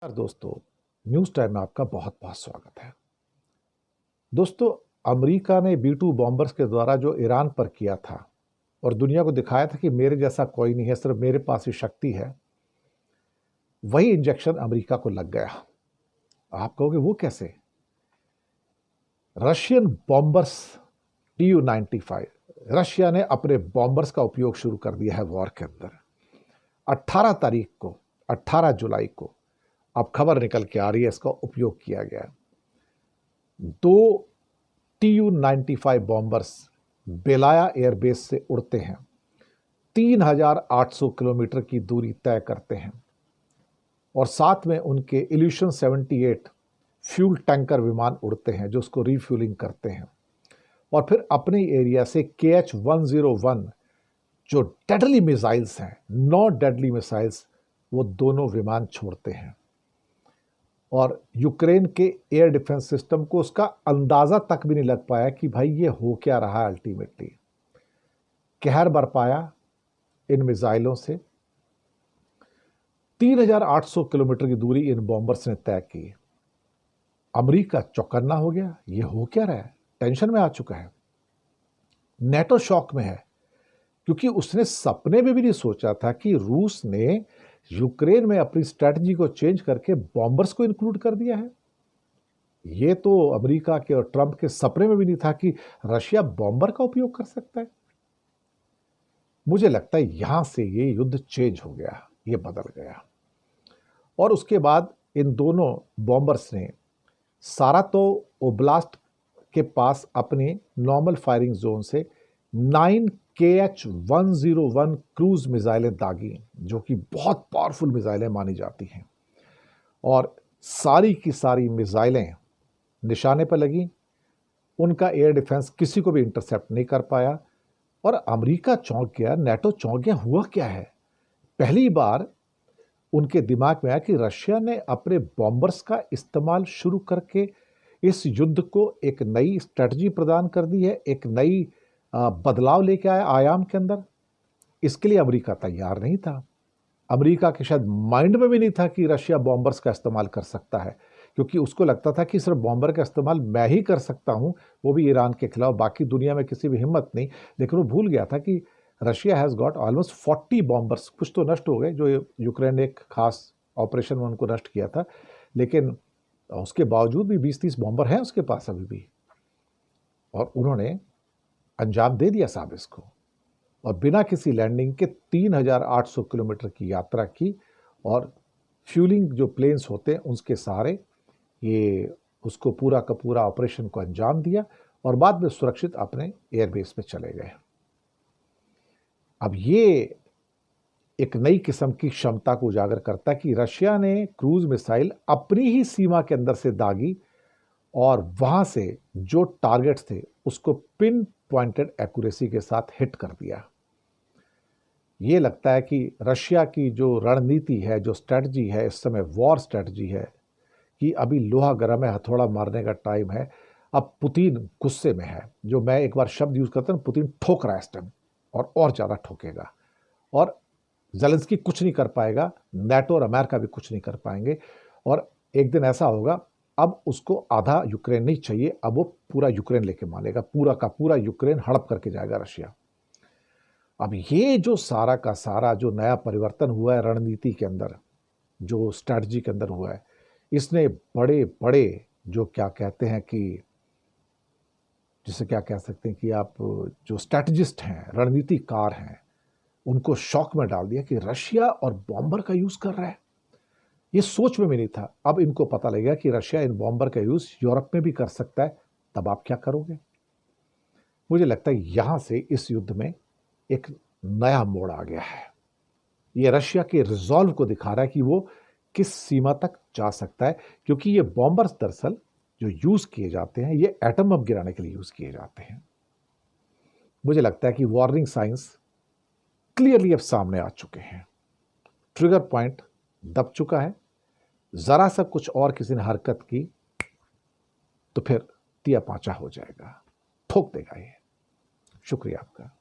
दोस्तों, news time में आपका बहुत बहुत स्वागत है। दोस्तों, अमेरिका ने B-2 बॉम्बर्स के द्वारा जो ईरान पर किया था और दुनिया को दिखाया था कि मेरे जैसा कोई नहीं है, सिर्फ मेरे पास ही शक्ति है, वही इंजेक्शन अमेरिका को लग गया। आप कहोगे वो कैसे? रशियन बॉम्बर्स Tu-95, रशिया ने अपने बॉम्बर्स का उपयोग शुरू कर दिया है वॉर के अंदर। 18 तारीख को, 18 जुलाई को अब खबर निकल के आ रही है, इसका उपयोग किया गया। 2 Tu-95 बॉम्बर्स बेलाया एयरबेस से उड़ते हैं, 3,800 किलोमीटर की दूरी तय करते हैं और साथ में उनके इल्यूशन 78 फ्यूल टैंकर विमान उड़ते हैं जो उसको रिफ्यूलिंग करते हैं और फिर अपने एरिया से KH-101 जो डेडली मिसाइल्स हैं, 9 डेडली मिसाइल्स, वो दोनों विमान छोड़ते हैं और यूक्रेन के एयर डिफेंस सिस्टम को उसका अंदाजा तक भी नहीं लग पाया कि भाई ये हो क्या रहा है। अल्टीमेटली कहर बरपाया इन मिसाइलों से। 3,800 किलोमीटर की दूरी इन बॉम्बर्स ने तय की। अमेरिका चौकन्ना हो गया, ये हो क्या रहा है, टेंशन में आ चुका है। नेटो शॉक में है क्योंकि उसने सपने में भी नहीं सोचा था कि रूस ने यूक्रेन में अपनी स्ट्रैटेजी को चेंज करके बॉम्बर्स को इंक्लूड कर दिया है। ये तो अमेरिका के और ट्रंप के सपने में भी नहीं था कि रशिया बॉम्बर का उपयोग कर सकता है। मुझे लगता है यहां से ये युद्ध चेंज हो गया, ये बदल गया। और उसके बाद इन दोनों बॉम्बर्स ने सारातोव ओब्लास्ट के पास अपने नॉर्मल फायरिंग जोन से 9 KH-101 क्रूज मिसाइलें दागी, जो कि बहुत पावरफुल मिसाइलें मानी जाती हैं और सारी की सारी मिसाइलें निशाने पर लगी। उनका एयर डिफेंस किसी को भी इंटरसेप्ट नहीं कर पाया और अमेरिका चौंक गया, नेटो चौंक गया, हुआ क्या है। पहली बार उनके दिमाग में आया कि रशिया ने अपने बॉम्बर्स का इस्तेमाल शुरू करके इस युद्ध को एक नई स्ट्रेटजी प्रदान कर दी है, एक नई बदलाव लेके आया आयाम के अंदर। इसके लिए अमेरिका तैयार नहीं था। अमेरिका के शायद माइंड में भी नहीं था कि रशिया बॉम्बर्स का इस्तेमाल कर सकता है, क्योंकि उसको लगता था कि सिर्फ बॉम्बर का इस्तेमाल मैं ही कर सकता हूं, वो भी ईरान के खिलाफ, बाकी दुनिया में किसी भी हिम्मत नहीं। लेकिन वो भूल गया था कि Russia has got almost 40 bombers. कुछ तो नष्ट हो गए, जो यूक्रेन ने एक खास ऑपरेशन में उनको नष्ट किया था, लेकिन उसके बावजूद भी 20-30 बॉम्बर हैं उसके पास अभी भी। और उन्होंने अंजाम दे दिया साहब इसको, और बिना किसी लैंडिंग के 3,800 किलोमीटर की यात्रा की और फ्यूलिंग जो प्लेन्स होते हैं उसके सहारे ये उसको पूरा का पूरा ऑपरेशन को अंजाम दिया और बाद में सुरक्षित अपने एयरबेस पे चले गए। अब ये एक नई किस्म की क्षमता को उजागर करता है कि रशिया ने क्रूज मिसाइल अपनी ही सीमा के अंदर से दागी और वहां से जो टारगेट्स थे उसको पिन पॉइंटेड एक्यूरेसी के साथ हिट कर दिया। ये लगता है कि रशिया की जो रणनीति है, जो स्ट्रेटजी है, इस समय वॉर स्ट्रेटजी है कि अभी लोहा गर्म है, हथौड़ा मारने का टाइम है। अब पुतिन गुस्से में है, जो मैं एक बार शब्द यूज करता हूं, पुतिन ठोक रहा है इस टाइम और ज़्यादा ठोकेगा। और ज़ेलेंस्की कुछ नहीं कर पाएगा, नेटो और अमेरिका भी कुछ नहीं कर पाएंगे। और एक दिन ऐसा होगा, अब उसको आधा यूक्रेन नहीं चाहिए, अब वो पूरा यूक्रेन लेके मानेगा, पूरा का पूरा यूक्रेन हड़प करके जाएगा रशिया। अब ये जो सारा का सारा जो नया परिवर्तन हुआ है रणनीति के अंदर, जो स्ट्रैटेजी के अंदर हुआ है, इसने बड़े बड़े जो क्या कहते हैं कि जिसे क्या कह सकते हैं कि आप जो स्ट्रैटेजिस्ट हैं, रणनीतिकार हैं, उनको शॉक में डाल दिया कि रशिया और बॉम्बर का यूज कर रहा है। ये सोच में भी नहीं था। अब इनको पता लगेगा कि रशिया इन बॉम्बर का यूज यूरोप में भी कर सकता है, तब आप क्या करोगे। मुझे लगता है यहां से इस युद्ध में एक नया मोड़ आ गया है। ये रशिया के रिजॉल्व को दिखा रहा है कि वो किस सीमा तक जा सकता है, क्योंकि ये बॉम्बर्स दरअसल जो यूज किए जाते हैं, ये एटम बम गिराने के लिए यूज किए जाते हैं। मुझे लगता है कि वार्निंग साइंस क्लियरली अब सामने आ चुके हैं, ट्रिगर पॉइंट दब चुका है। जरा सा कुछ और किसी ने हरकत की तो फिर तिया पांचा हो जाएगा, ठोक देगा ये। शुक्रिया आपका।